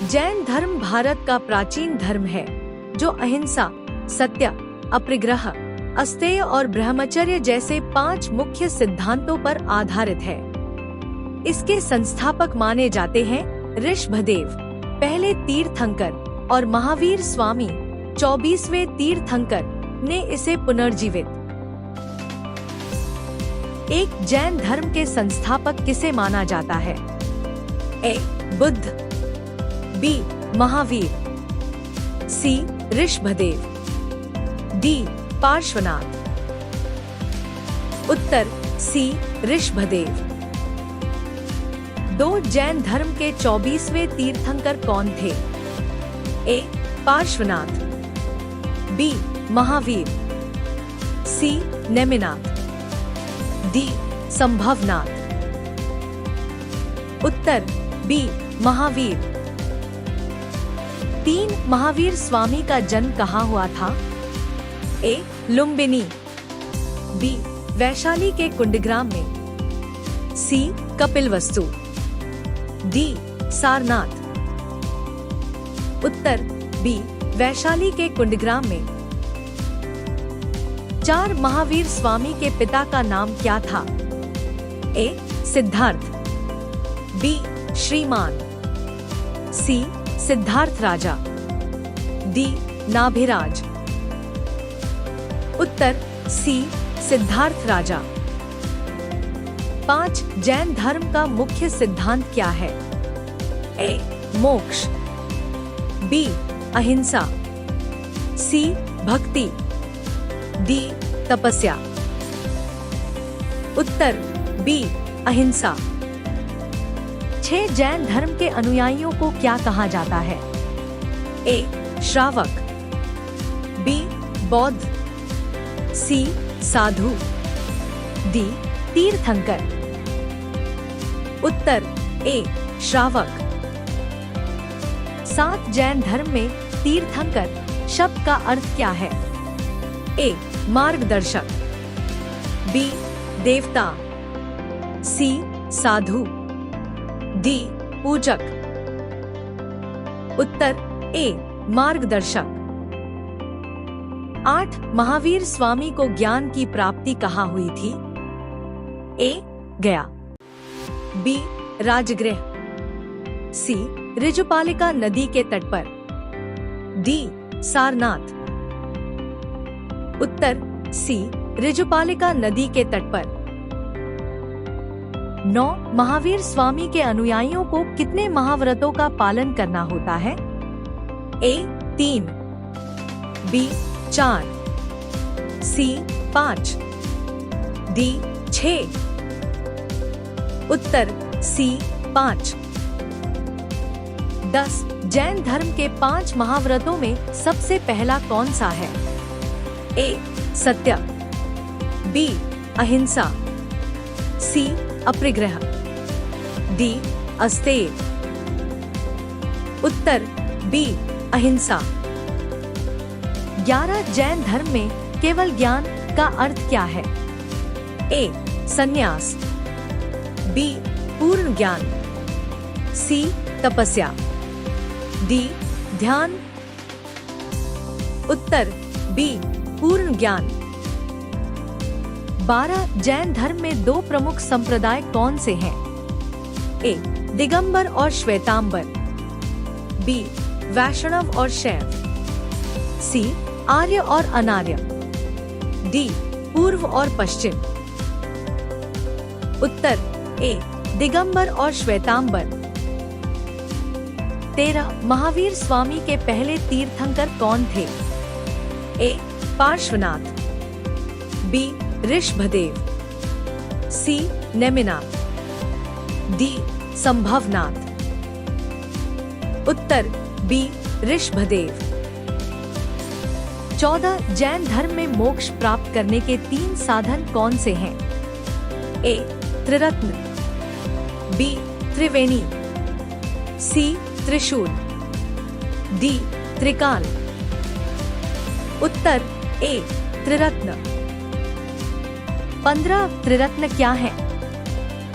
जैन धर्म भारत का प्राचीन धर्म है जो अहिंसा, सत्य, अपरिग्रह, अस्तेय और ब्रह्मचर्य जैसे 5 मुख्य सिद्धांतों पर आधारित है। इसके संस्थापक माने जाते हैं ऋषभदेव, पहले तीर्थंकर, और महावीर स्वामी, 24वें तीर्थंकर, ने इसे पुनर्जीवित। एक जैन धर्म के संस्थापक किसे माना जाता है? ए. बुद्ध, बी. महावीर, सी. ऋषभदेव, डी. पार्श्वनाथ। उत्तर सी. ऋषभदेव। 2 जैन धर्म के 24वें तीर्थंकर कौन थे? ए. पार्श्वनाथ, बी. महावीर, सी. नेमिनाथ, डी. संभवनाथ। उत्तर बी. महावीर। 3 महावीर स्वामी का जन्म कहाँ हुआ था? ए. लुम्बिनी, बी. वैशाली के कुंडग्राम में, सी. कपिलवस्तु, डी. सारनाथ। उत्तर बी. वैशाली के कुंडग्राम में। 4 महावीर स्वामी के पिता का नाम क्या था? ए. सिद्धार्थ, बी. श्रीमान, सी. सिद्धार्थ राजा, डी. नाभिराज। उत्तर सी. सिद्धार्थ राजा। 5 जैन धर्म का मुख्य सिद्धांत क्या है? ए. मोक्ष, बी. अहिंसा, सी. भक्ति, डी. तपस्या। उत्तर बी. अहिंसा। 6 जैन धर्म के अनुयायियों को क्या कहा जाता है? ए. श्रावक, बी. बौद्ध, सी. साधु, डी. तीर्थंकर। उत्तर ए. श्रावक। 7 जैन धर्म में तीर्थंकर शब्द का अर्थ क्या है? ए. मार्गदर्शक, बी. देवता, सी. साधु, डी. पूजक। उत्तर ए. मार्गदर्शक। 8 महावीर स्वामी को ज्ञान की प्राप्ति कहाँ हुई थी? ए. गया, बी. राजगृह, सी. ऋजुपालिका नदी के तट पर, डी. सारनाथ। उत्तर सी. ऋजुपालिका नदी के तट पर। 9 महावीर स्वामी के अनुयायियों को कितने महाव्रतों का पालन करना होता है? ए. 3, बी. 4, सी. 5, डी. 6। उत्तर सी. 5। 10 जैन धर्म के 5 महाव्रतों में सबसे पहला कौन सा है? ए. सत्य, बी. अहिंसा, सी. अपरिग्रह, डी. अस्तेय। उत्तर बी. अहिंसा। 11 जैन धर्म में केवल ज्ञान का अर्थ क्या है? ए. संन्यास, बी. पूर्ण ज्ञान, सी. तपस्या, डी. ध्यान। उत्तर बी. पूर्ण ज्ञान। 12 जैन धर्म में 2 प्रमुख संप्रदाय कौन से हैं? ए. दिगंबर और श्वेतांबर, बी. वैष्णव और शैव, सी. आर्य और अनार्य, डी. पूर्व और पश्चिम। उत्तर ए. दिगंबर और श्वेतांबर। 13 महावीर स्वामी के पहले तीर्थंकर कौन थे? ए. पार्श्वनाथ, बी. ऋषभदेव, सी. नेमिनाथ, डी. संभवनाथ। उत्तर बी. ऋषभदेव। 14 जैन धर्म में मोक्ष प्राप्त करने के 3 साधन कौन से हैं? ए. त्रिरत्न, बी. त्रिवेणी, सी. त्रिशूल, डी. त्रिकाल। उत्तर ए. त्रिरत्न। 15 त्रिरत्न क्या है?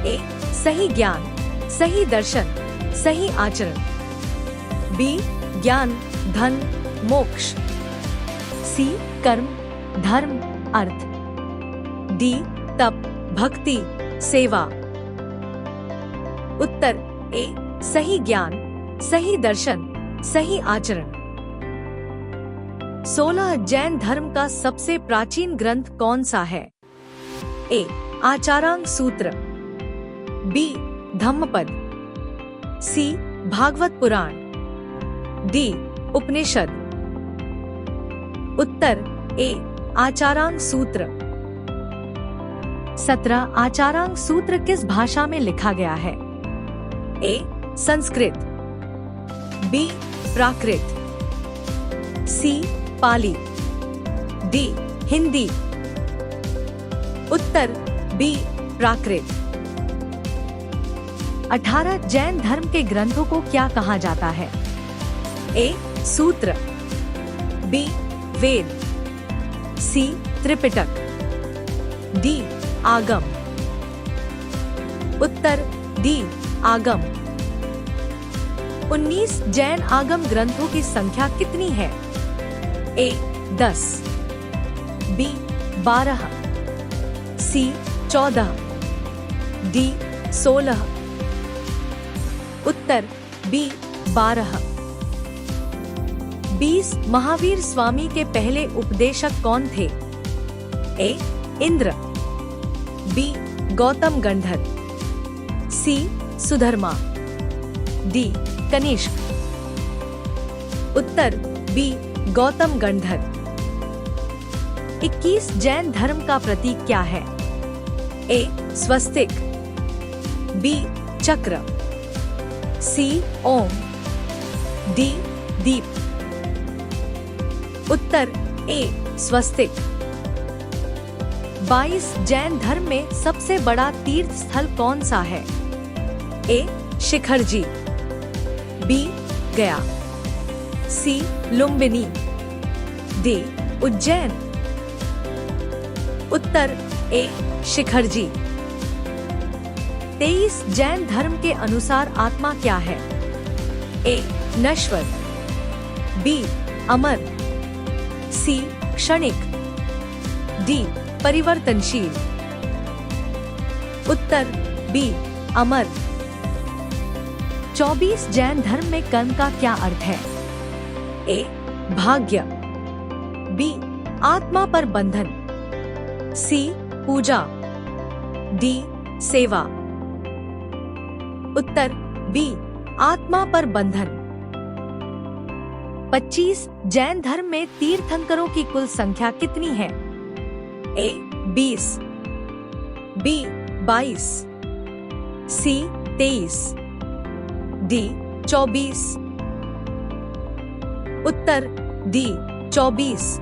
ए. सही ज्ञान, सही दर्शन, सही आचरण, बी ज्ञान धन मोक्ष, सी कर्म धर्म अर्थ, डी तप भक्ति सेवा। उत्तर ए सही ज्ञान, सही दर्शन, सही आचरण। 16 जैन धर्म का सबसे प्राचीन ग्रंथ कौन सा है? ए आचारांग सूत्र, बी धम्मपद, सी भागवत पुराण, डी उपनिषद। उत्तर ए आचारांग सूत्र। 17 आचारांग सूत्र किस भाषा में लिखा गया है? ए संस्कृत, बी प्राकृत, सी पाली, डी हिंदी। उत्तर बी प्राकृत। 18 जैन धर्म के ग्रंथों को क्या कहा जाता है? ए सूत्र, बी वेद, सी त्रिपिटक, डी आगम। उत्तर डी आगम। 19 जैन आगम ग्रंथों की संख्या कितनी है? ए 10, बी 12, सी 14, डी 16। उत्तर बी 12। 20 महावीर स्वामी के पहले उपदेशक कौन थे? ए इंद्र, बी गौतम गंधर, सी सुधर्मा, डी कनिष्क। उत्तर बी गौतम गंधर। 21 जैन धर्म का प्रतीक क्या है? ए स्वस्तिक, बी चक्र, सी ओम, डी दीप। उत्तर ए स्वस्तिक। 22 जैन धर्म में सबसे बड़ा तीर्थ स्थल कौन सा है? ए शिखरजी, बी गया, सी लुम्बिनी, डी उज्जैन। उत्तर ए शिखरजी। 23 जैन धर्म के अनुसार आत्मा क्या है? ए नश्वर, बी अमर, सी क्षणिक, डी परिवर्तनशील। उत्तर बी अमर। 24 जैन धर्म में कर्म का क्या अर्थ है? ए भाग्य, बी आत्मा पर बंधन, सी पूजा, डी सेवा। उत्तर बी आत्मा पर बंधन। 25 जैन धर्म में तीर्थंकरों की कुल संख्या कितनी है? ए 20, बी 22, सी 23, डी 24। उत्तर डी 24।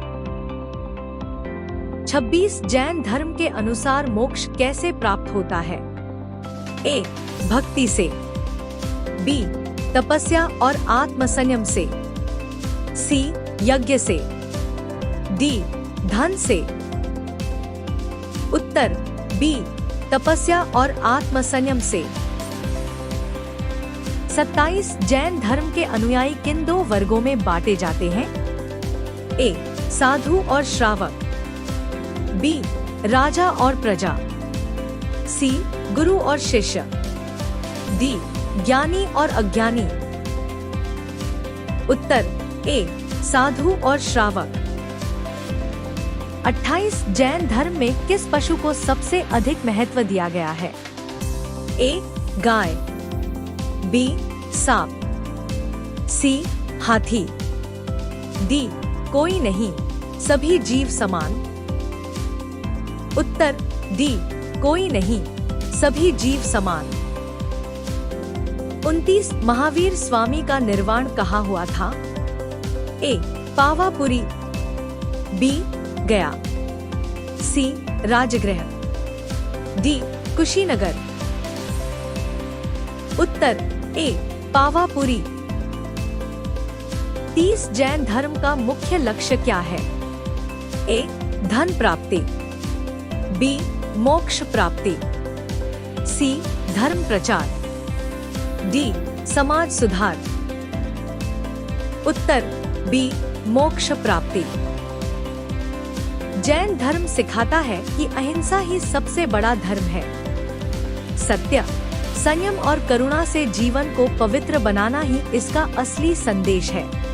26 जैन धर्म के अनुसार मोक्ष कैसे प्राप्त होता है? ए भक्ति से, बी तपस्या और आत्मसंयम से, सी यज्ञ से, डी धन से। उत्तर बी तपस्या और आत्मसंयम से। 27 जैन धर्म के अनुयायी किन दो वर्गों में बांटे जाते हैं? ए साधु और श्रावक, बी राजा और प्रजा, सी गुरु और शिष्य, डी ज्ञानी और अज्ञानी। उत्तर ए साधु और श्रावक। 28 जैन धर्म में किस पशु को सबसे अधिक महत्व दिया गया है? ए गाय, बी सांप, सी हाथी, डी कोई नहीं सभी जीव समान। उत्तर डी कोई नहीं सभी जीव समान। 29 महावीर स्वामी का निर्वाण कहाँ हुआ था? ए पावापुरी, बी गया, सी राजगृह, डी कुशीनगर। उत्तर ए पावापुरी। 30 जैन धर्म का मुख्य लक्ष्य क्या है? ए धन प्राप्ति, बी मोक्ष प्राप्ति, सी धर्म प्रचार, डी समाज सुधार। उत्तर बी, मोक्ष प्राप्ति। जैन धर्म सिखाता है कि अहिंसा ही सबसे बड़ा धर्म है। सत्य, संयम और करुणा से जीवन को पवित्र बनाना ही इसका असली संदेश है।